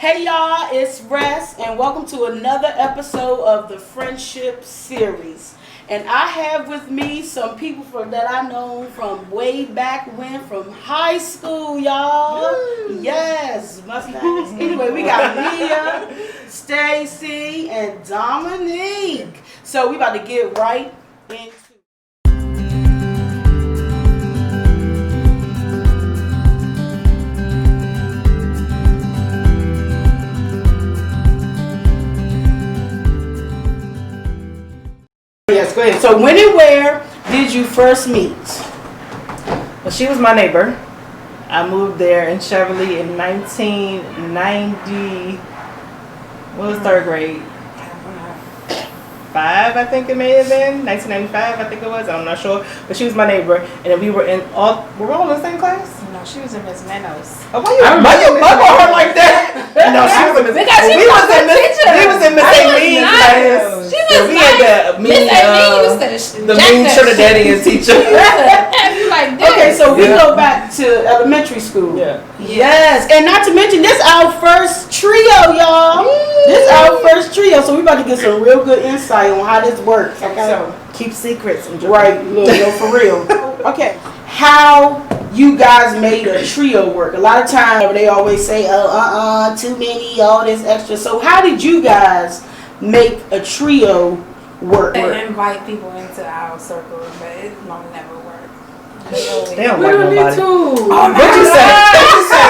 Hey y'all, it's Rest, and welcome to another episode of the Friendship Series. And I have with me some people that I know from way back when, from high school, y'all. Woo. Yes, Mustangs. Anyway, we got Leah, Stacy, and Dominique. So we about to get right into. Yes, go ahead. So when and where did you first meet? Well, she was my neighbor. I moved there in Cheverly in 1990. What was third grade? 5, I think it may have been. 1995, I think it was. I'm not sure. But she was my neighbor. And then we were all in the same class? No, she was in Miss Meadows. Oh, why you mug on her like that? No, she was in Miss Because we was in Miss Aileen class. She was we had Miss Aileen used to the mean Trinidadian teacher. You like that. Okay, so we go back to elementary school. Yeah. Yes, and not to mention this our first trio, y'all. This our first trio, so we about to get some real good insight on how this works. Okay, So keep secrets. right, look, for real. Okay, how you guys made a trio work? A lot of times they always say, too many, all this extra. So how did you guys make a trio work? They invite people into our circle, but it never work. They don't like nobody. What you say?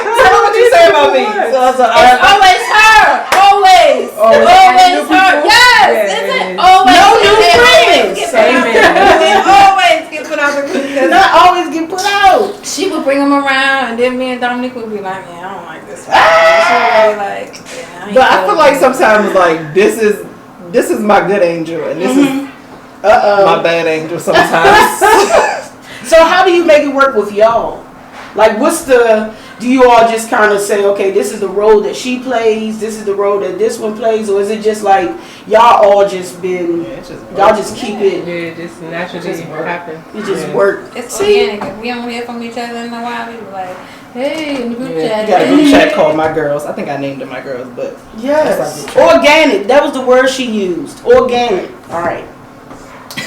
Tell me what you say about me. It's always her. Always her. Yes. Isn't always no new friends. They always get put out the group. Not always get put out. She would bring them around, and then me and Dominique would be like, "Yeah, I don't like this one." She would be like, "Yeah." But I feel like sometimes like this is my good angel and this is my bad angel sometimes. So how do you make it work with y'all? Like do you all just kind of say, okay, this is the role that she plays, this is the role that this one plays, or is it just like y'all all just been, y'all just keep it? Yeah, just naturally happen. It just work. It's organic. If we don't hear from each other in a while, we be like, "Hey," in the group chat. You got a group chat called My Girls. I think I named it My Girls, but yes, organic. That was the word she used. Organic. All right.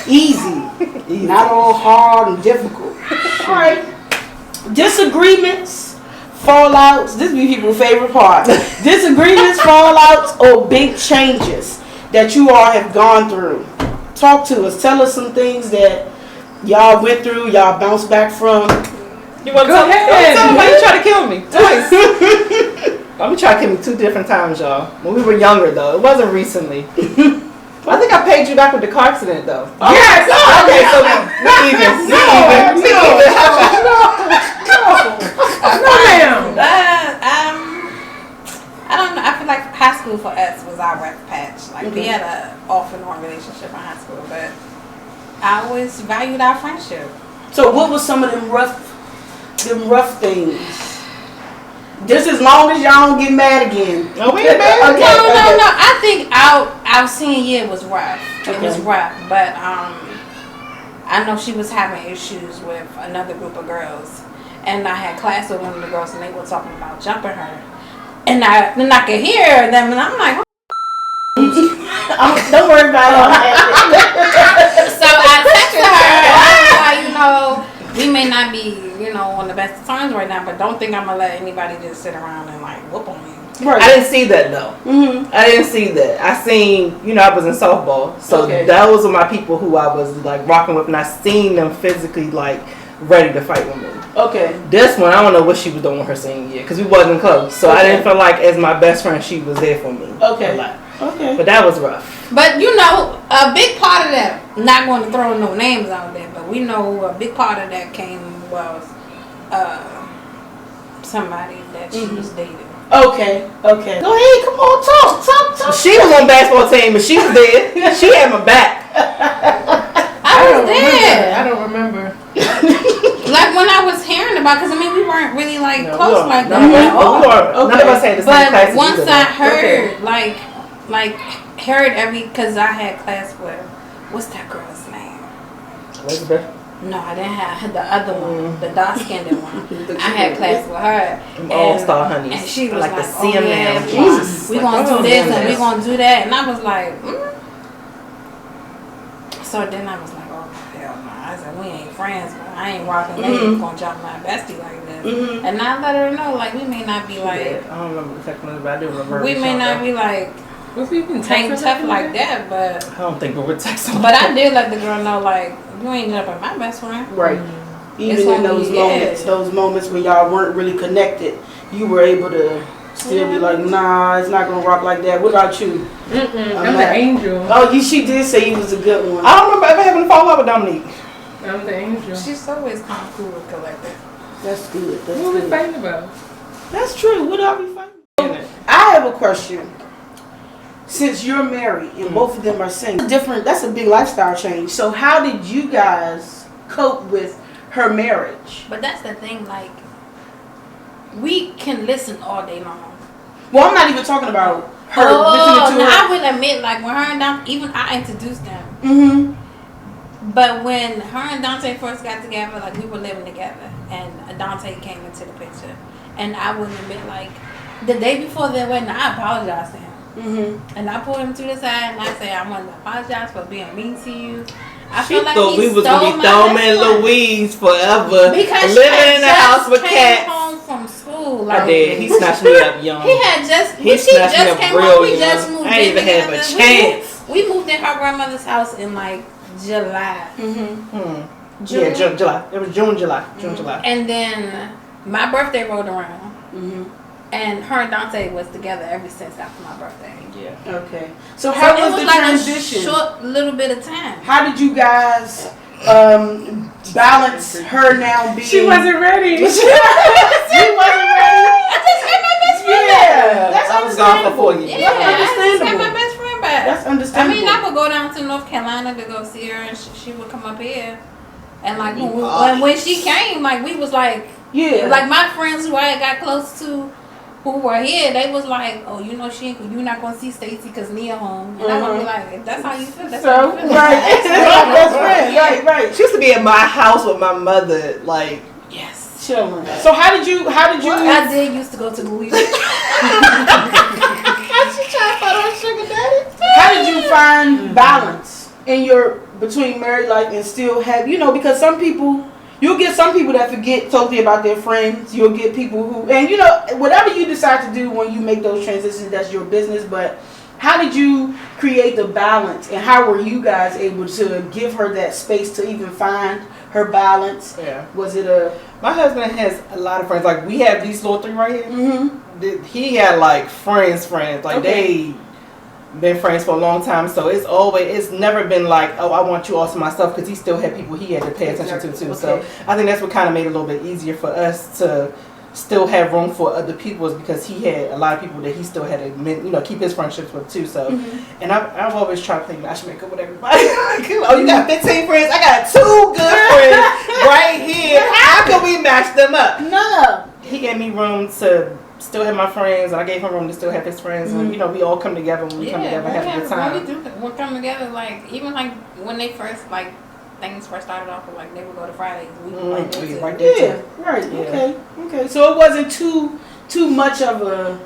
Easy. Not all hard and difficult. All right. Disagreements, fallouts. This be people's favorite part. Disagreements, fallouts, or big changes that you all have gone through. Talk to us. Tell us some things that y'all went through, y'all bounced back from. you want to tell me why you try to kill me twice? I'm gonna try to kill me 2 different times, y'all. When we were younger, though, it wasn't recently. I think I paid you back with the car accident, though. Yes. Okay, so we even. I don't know. I feel like high school for us was our rough patch. Like we had a off and on relationship in high school, but I always valued our friendship. So what was some of them rough things? Just as long as y'all don't get mad again. Oh, we ain't mad. Okay, no. I think our senior year was rough. It was rough, but I know she was having issues with another group of girls, and I had class with one of the girls, and they were talking about jumping her, and I could hear them, and I'm like, don't worry about it. so I texted her, and I was like, we may not be, on the best of times right now, but don't think I'm gonna let anybody just sit around and like whoop on me. Right. I didn't see that though. I didn't see that. I seen, I was in softball, so those were my people who I was like rocking with, and I seen them physically like ready to fight with me. Okay. This one, I don't know what she was doing with her senior year because we wasn't close, so I didn't feel like as my best friend she was there for me. Okay. A lot. Okay. But that was rough. But a big part of that, not going to throw no names out there, but we know a big part of that came was somebody that she was dating. Okay. Go ahead, come on, talk. She was on basketball team and she was there. She had my back. I was there. I don't remember. Like when I was hearing about, because we weren't really close like that. None of us had the same class. But once I heard, heard because I had class with, what's that girl's name? Elizabeth. No, I didn't have the other one, the dark skinned one. The I had class with her. Them all-star honeys. And she I was like like, to see them now. Jesus. We gonna do this and we gonna do that. And I was like, So then I was like, oh, hell no. I said, we ain't friends, but I ain't rocking that. You gonna drop my bestie like this. And I let her know, like, we may not be like, I don't remember the text message, but I do remember. we may not be like, Was we even hang texting tough back like that, but. I don't think we were texting. But I did let the girl know, like, you ain't jumping my best friend. Right. Even It's in like, those moments when y'all weren't really connected, you were able to still be like, nah, it's not gonna rock like that. What about you? I'm the angel. Oh, she did say you was a good one. I don't remember ever having a fall out with Dominique. I'm the angel. She's always kind of cool and collected. That's good. That's What are we good. fighting about? That's true. What are we fighting? I have a question. Since you're married and both of them are single, that's a big lifestyle change. So how did you guys cope with her marriage? But that's the thing, like, we can listen all day long. Well, I'm not even talking about her Oh, listening to no, her. I would admit, like, when her and Dante, even I introduced them. Mm-hmm. But when her and Dante first got together, like, we were living together. And Dante came into the picture. And I would admit, like, the day before their wedding, I apologized to him. Mm-hmm. And I pulled him to the side and I said, I want to apologize for being mean to you. I She feel like thought he we was stole gonna be my Thelma best and friend. Louise forever, Because living in the house with came cats. home from school. I Like, did. He snatched me up young. He had just, He she snatched me just up came real home. We young. just moved I ain't in even have a together. chance. We moved in her grandmother's house in like July. Mm-hmm. June. Yeah, July. It was June, July. July. And then my birthday rolled around. Mm-hmm. And her and Dante was together ever since after my birthday. Yeah. Okay. So how So it was was the like transition? a short little bit of time. How did you guys balance her now being? She wasn't ready. She wasn't ready. I just had my best friend back. Yeah, that's I was gone for 4 years. Yeah, That's I just had understandable. my best friend back. That's I understandable. mean, I would go down to North Carolina to go see her, and she would come up here. And like when she came, like we was like, Yeah. like my friends who I got close to, who were here, they was like, oh, you know, you're not gonna see Stacy because Nia home, and I would be like, if that's how you feel, that's how So you feel. right, that's my best friend. Right. She used to be at my house with my mother, like. Yes. Chilling. So how did you? I did used to go to Louis. How did you find balance in your between married life and still have because some people you'll get some people that forget totally about their friends. You'll get people who and whatever you decide to do when you make those transitions, that's your business. But how did you create the balance and how were you guys able to give her that space to even find her balance? Yeah. Was it My husband has a lot of friends. Like we have these little three right here. Mm-hmm. He had like friends. Like Okay. they been friends for a long time. So it's never been like, oh, I want you all to myself, because he still had people he had to pay attention to too. Okay. So I think that's what kind of made it a little bit easier for us to still have room for other people, is because he had a lot of people that he still had to keep his friendships with too. So and I've always tried to play matchmaker with everybody. Like, oh, you got 15 friends, I got 2 good friends right here. How can we match them up? No. He gave me room to still have my friends, and I gave him room to still have his friends, and we all come together when we come together and have a good time. We'll come together, like even like when they first things first started off with, like they would go to Fridays. We would like We visit. right there Yeah. too. Right. Yeah. Okay. So it wasn't too much of a.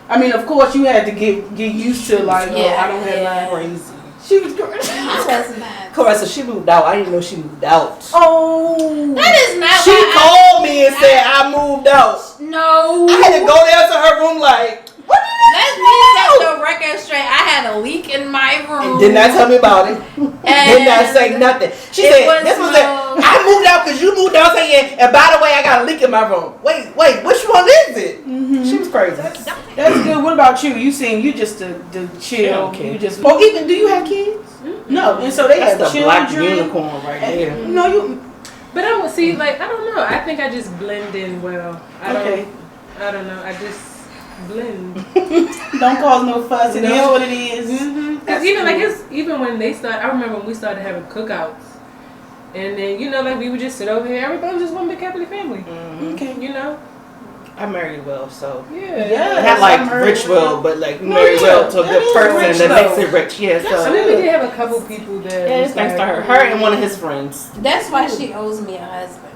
I mean, of course, you had to get used to like, I don't have my. Crazy. She was good. I was mad. Caressa, she moved out. I didn't know she moved out. Oh. That is not. She why called me and said I moved out. No. I had to go down to her room like, what did Let me set the record straight. I had a leak in my room. and did not tell me about it. Did not say nothing. She It said, was this was no- it. I moved out because you moved out saying, and by the way, I got a leak in my room. Wait, which one is it? She was crazy. That's good. What about you? You seem you just the chill. Okay. You just. Oh, even do you have kids? No. And so they That's have the black children. unicorn right there. No, you. But I would see, like, I don't know. I think I just blend in well. I Okay. don't know. I just blend. Don't cause no fuss. It No. is what it is. Because even when they started, I remember when we started having cookouts. And then, like we would just sit over here. Everybody was just one big happy family. Okay. I married well, so Yeah. not I like married rich well, but like married yeah, well to a that good is person rich, that makes though. it rich. Yeah, I so mean, we did have a couple people that. yeah, it's was thanks to like, her. Her and one of his friends. That's why she owes me a husband.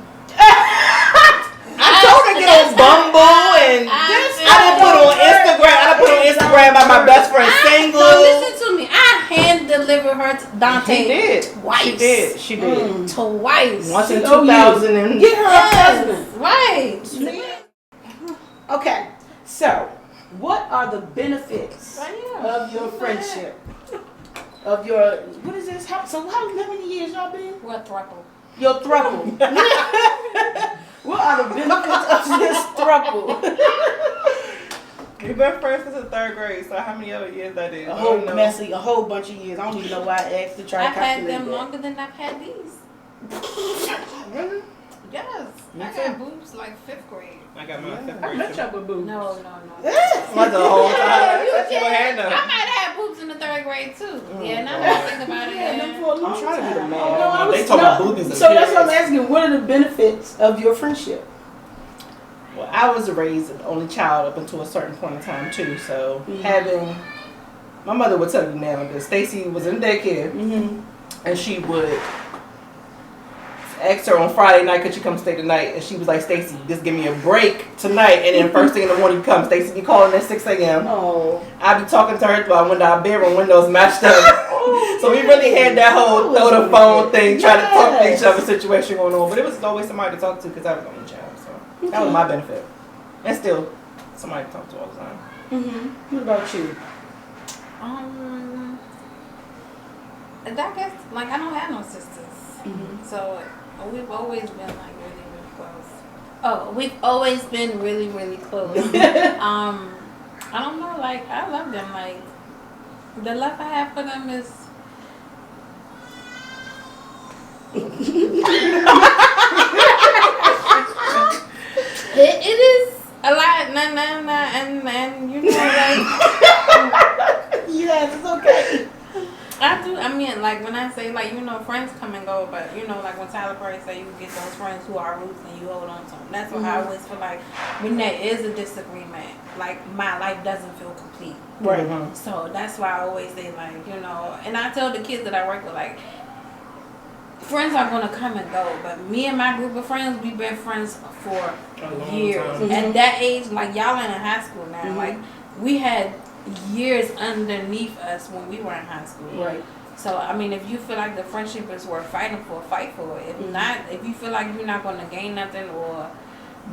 I told her to get on Bumble and I done put on Instagram. I done put on Instagram about my best friend single. No, listen to me. I hand delivered her to Dante. She did. Twice. She did. She did. Twice. Once in She owe you. 2000 and Get her a husband. Right. Okay, so what are the benefits Right here. of your friendship? Of your, what is this? How many years y'all been? What throuple? Your throuple. What are the benefits of this throuple? we've been friends since the 3rd grade. So how many other years that is? A whole bunch of years. I don't even know why I asked to try to I've had calculate them that. longer than I've had these. Really? Yes. Me I too. got boobs like 5th grade. I got my 5th I grade. met y'all with boo. No. Like the whole time. That's what I happened. might have had boobs in the 3rd grade too. Yeah, now God. that I think about it. Yeah, them Yeah. for a long I'm trying to be the time. man. Oh, no, I They was- talk about no, boobies and So that's what I'm periods. asking. What are the benefits of your friendship? Well, I was raised an only child up until a certain point in time too. So having my mother would tell you now that Stacy was in daycare Mm-hmm. and she would ask her on Friday night, could you come stay the night? And she was like, Stacy, just give me a break tonight. And then first thing in the morning you come. Stacy be calling at 6 a.m. Oh. I be talking to her while our bedroom windows matched up. So we really had that whole throw the phone thing, try to talk to each other situation going on. But it was always somebody to talk to because I was the only child. So that was my benefit. And still, somebody to talk to all the time. Mm-hmm. What about you? I guess like I don't have no sisters, Mm-hmm. so we've always been like really, really close. Oh, we've always been really, really close. I don't know, like I love them. Like the love I have for them is. It is a lot, and you know, like Yes, it's okay. I do. I mean, like when I say like friends come and go, but like when Tyler Perry say you get those friends who are roots and you hold on to them. That's what I always feel like when there is a disagreement, like my life doesn't feel complete. Right. Mhm. So that's why I always say like and I tell the kids that I work with like. Friends are gonna come and go, but me and my group of friends, we've been friends for A long years. time. At that age, like y'all in high school now, Mhm. like we had years underneath us when we were in high school. Right. So I mean, if you feel like the friendship is worth fighting for, fight for it. If not, if you feel like you're not gonna gain nothing or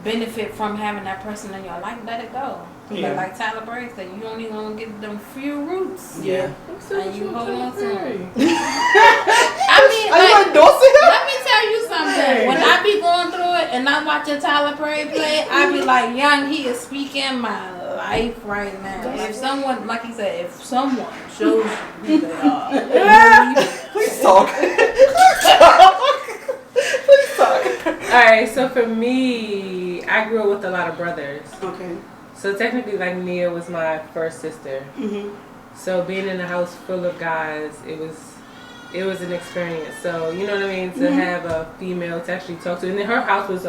benefit from having that person in your life, let it go. Yeah. But like Tyler Perry said, you only gonna get them few roots. Yeah. And you hold on to them. Hey. I mean, Are you like, endorsing her? let me tell you something. When I be going through it and I'm watching Tyler Perry play, I be like, young, he is speaking my life right now. If someone, like he said, if someone shows you who they are, Please talk. Please talk. Alright, so for me, I grew up with a lot of brothers. Okay. So technically, like Nia was my first sister. Mm-hmm. So being in a house full of guys, it was an experience. So you know what I mean, to have a female to actually talk to, and then her house was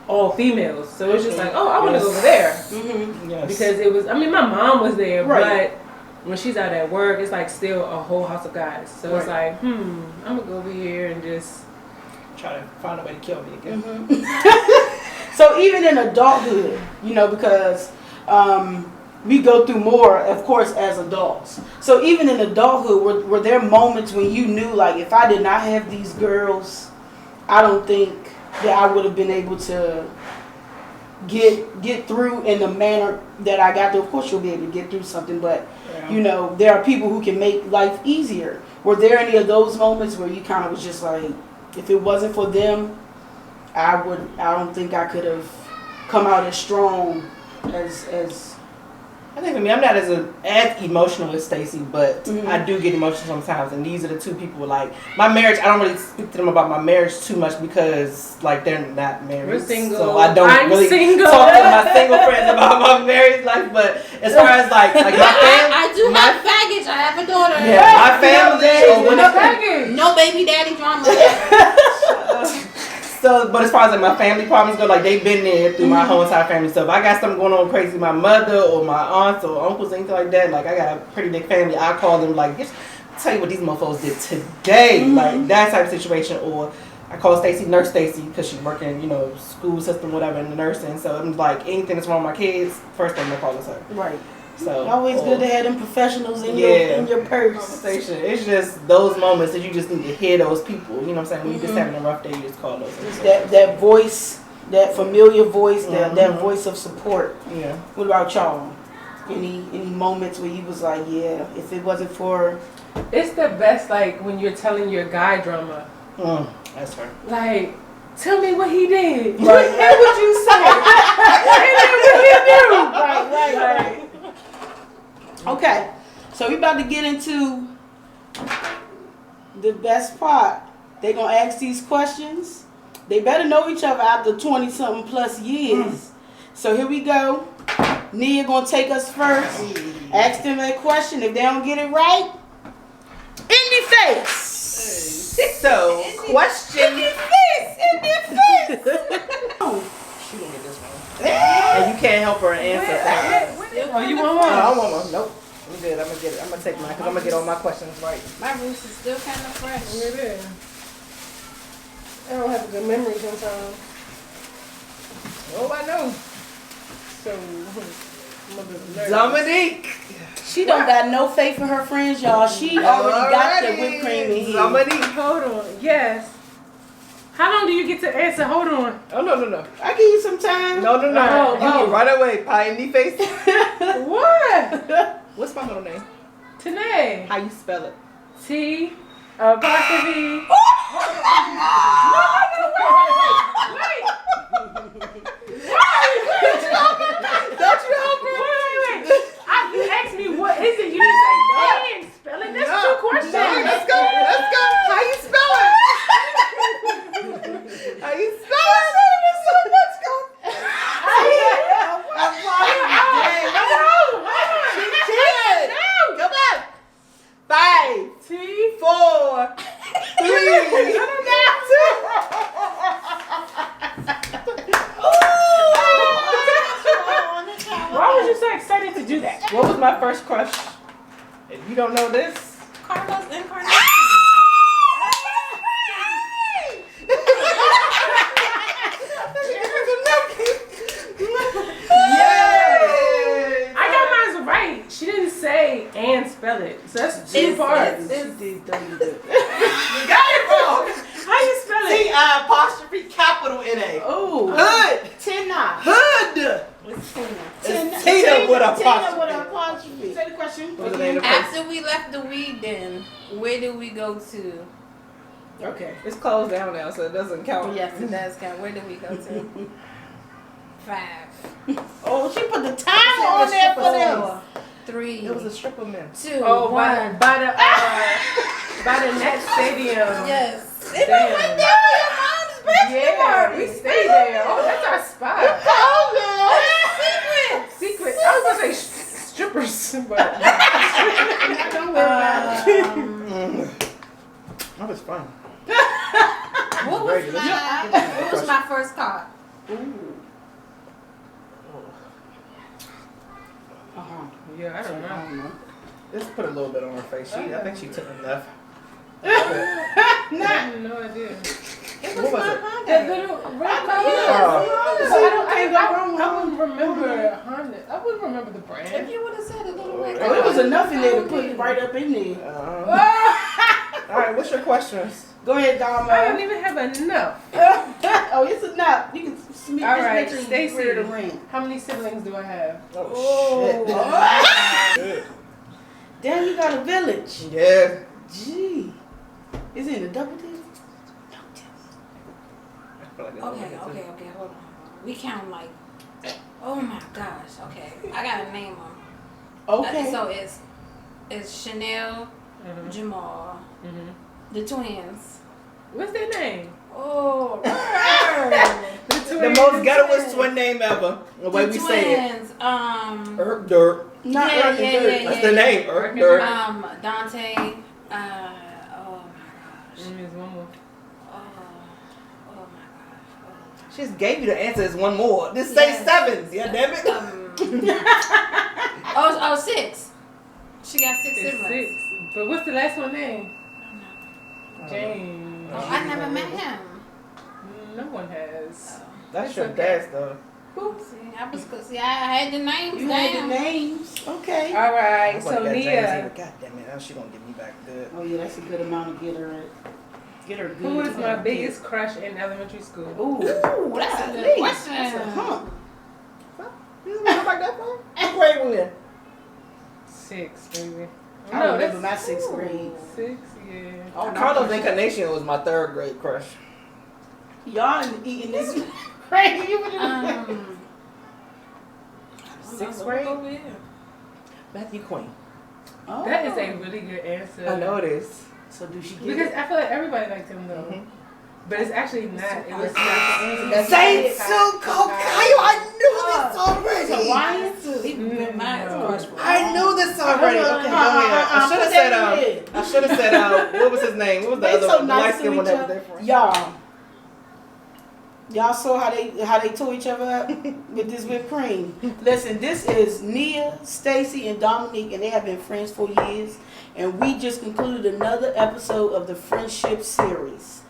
all females. So it's just like, oh, I want to go over there Mm-hmm. Yes. because it was. I mean, my mom was there, Right. but when she's out at work, it's like still a whole house of guys. So it's Right. like, I'm gonna go over here and just. try to find a way to kill me again. So even in adulthood, because we go through more, of course, as adults. So even in adulthood, were there moments when you knew, like, if I did not have these girls, I don't think that I would have been able to get through in the manner that I got through. Of course, you'll be able to get through something, but Yeah. there are people who can make life easier. Were there any of those moments where you kind of was just like, if it wasn't for them, I don't think I could have come out as strong as I think for me, I'm not as emotional as Stacy, but Mhm. I do get emotional sometimes. And these are the two people, like, my marriage, I don't really speak to them about my marriage too much because, like, they're not married. We're single. So I don't I'm really single. talk to my single friends about my married life. But as far as, like my family. I do have baggage. I have a daughter. Yeah, my family. Or when No baby daddy drama. So, but as far as like my family problems go, like they've been there through my whole entire family. So if I got something going on crazy, my mother or my aunts or uncles, anything like that, like I got a pretty big family, I call them like, tell you what these mofos did today, like that type of situation. Or I call Stacy, Nurse Stacy, because she's working, school system, whatever, in the nursing. So I'm like, anything that's wrong with my kids, first thing I'm gonna call is her. Right. So Always good to have them professionals in your purse. Conversation. It's just those moments that you just need to hear those people. You know what I'm saying? When you're just having a rough day, you just call those. That voice, that familiar voice, that voice of support. Yeah. What about y'all? Any moments where you was like, yeah, if it wasn't for... It's the best, like, when you're telling your guy drama. That's her. Like, tell me what he did. Right. And what you say. And then what he do. Right. Okay, so we about to get into the best part. They gonna ask these questions. They better know each other after 20-something plus years. So here we go. Nia gonna take us first. Ask them that question. If they don't get it right, in the face. So, question. In the face. She gonna get this one. And you can't help her answer. Oh, you want No, one? I don't want one. Nope. I'm good. I'm gonna get it. I'm gonna take mine because I'm gonna get all my questions right. My roots is still kind of fresh. It is. I don't have a good memory sometimes. Oh, I know. So, I'm a bit nervous. Dominique. She don't got no faith in her friends, y'all. She already got the whipped cream in here. Dominique. Hold on. Yes. How long do you get to answer? Hold on. Oh, no. I give you some time. No. Oh, You oh. get right away. Pie in the face. What? What's my middle name? Tanae. How you spell it? T apostrophe. Don't you help her? Wait. You asked me what is it? You didn't say and spell it. That's two questions. No, let's go. How you spell it? How you spell it? There's so much going. Come on. 5, T 4, 3. Why was you so excited to do that? What was my first crush? If you don't know this, Carlos Incarnation. Yay! I got mine right. She didn't say and spell it. So that's two parts. You got it wrong. How you spell it? T-I apostrophe N-A. Oh, Hood. Tina. Hood. It's Tina. It's Tina with a Tina apostrophe. with an apostrophe. Say the question. What's the name of the After we left the weed den, where did we go to? Okay. It's closed down now, so it doesn't count. Yes, it does count. Where did we go to? 5, Oh, she put the time on there for them. 4, 3, It was a stripper man. 2, Oh, 1. by the next stadium. Yes. Damn. Yeah, we stay there. Oh, that's our spot. Secret. I was gonna say strippers, but Don't worry about it. That was fun. What was my first car? yeah, I don't know. Let's put a little bit on her face. I think she took enough. I have no idea. It What was it? That little red car. Oh. I wouldn't remember Honda. I wouldn't remember the brand. If you would have said a little red Oh, it was enough in there to put it right up in there. All right, what's your questions? Go ahead, I Dama. don't even have enough. Oh, it's enough. You can smear. All Just right, make sure you Stacey. clear the ring. How many siblings do I have? Oh, shit. Damn, you got a village. Yeah. Gee. Is it in the double digits? I feel like it's Okay, hold on. We count like, oh my gosh, okay. I gotta name them. Okay. So it's Chanel, Jamal, the twins. What's their name? Oh, The most ghettoest twin name ever. The way we say it. twins. Dirt. Not Yeah, Earth and yeah, Dirt. yeah. That's the name. Dirt. Dante. Oh my gosh. There's one more. Oh my gosh. She just gave you the answer. It's one more. This say Yes. 7. Yeah, damn it. Oh, 6. She got 6 It's siblings. 6. But what's the last one name? James. Oh, I never met him. No one has. That's It's your okay. dad's stuff. See, I was good. See, I had the names You down. had the names. Okay. All right, I'm so gonna get James Nia, either. God damn it. Now she gonna get me back good. Oh yeah, that's a good amount to get her good. who was my biggest crush in elementary school? Ooh, Ooh, that's a good me. question. That's a huh. You remember like that far? What grade we in? 6, baby. I remember my 6th grade. 6, yeah. Oh, Carlos Incarnation was my 3rd grade crush. Y'all eating this crazy. Sixth grade? Matthew Queen. Oh. That is a really good answer. I know it is. So do she get Because it? I feel like everybody liked him though. Mhm. But it's actually not. It was not the answer. Saint Suko Kayo, I knew this already. Hawaiian? I knew this already. Okay, go ahead. I should have said, what was his name? What was the They other so the nice light to skin each one that was other. there for him? Y'all saw how they tore each other up with this whipped cream. Listen, this is Nia, Stacy, and Dominique, and they have been friends for years. And we just concluded another episode of the Friendship Series.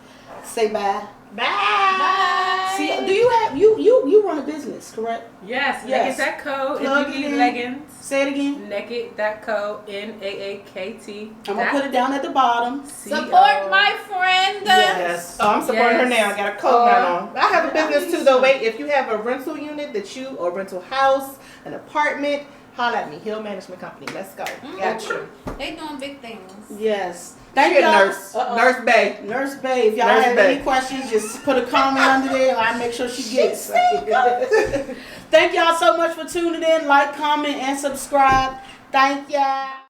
Say bye. Bye. See, do you have you run a business, correct? Yes, Yes. Naked.co. Plug If you it need in. leggings, Say it again. Naked.co, NAAKT. I'm gonna put it down at the bottom. Support my friend. Yes. Oh, I'm supporting her Yes. now. I got a coat on. I have a business too, though. Wait, if you have a rental unit or rental house, an apartment, holla at me. Hill Management Company. Let's go. Got you. They doing big things. Yes. She Thank a y'all. nurse. Nurse Bay. Nurse Bay, if y'all Nurse have Bay. any questions, just put a comment under there and I'll make sure she gets it. Thank y'all so much for tuning in. Like, comment, and subscribe. Thank y'all.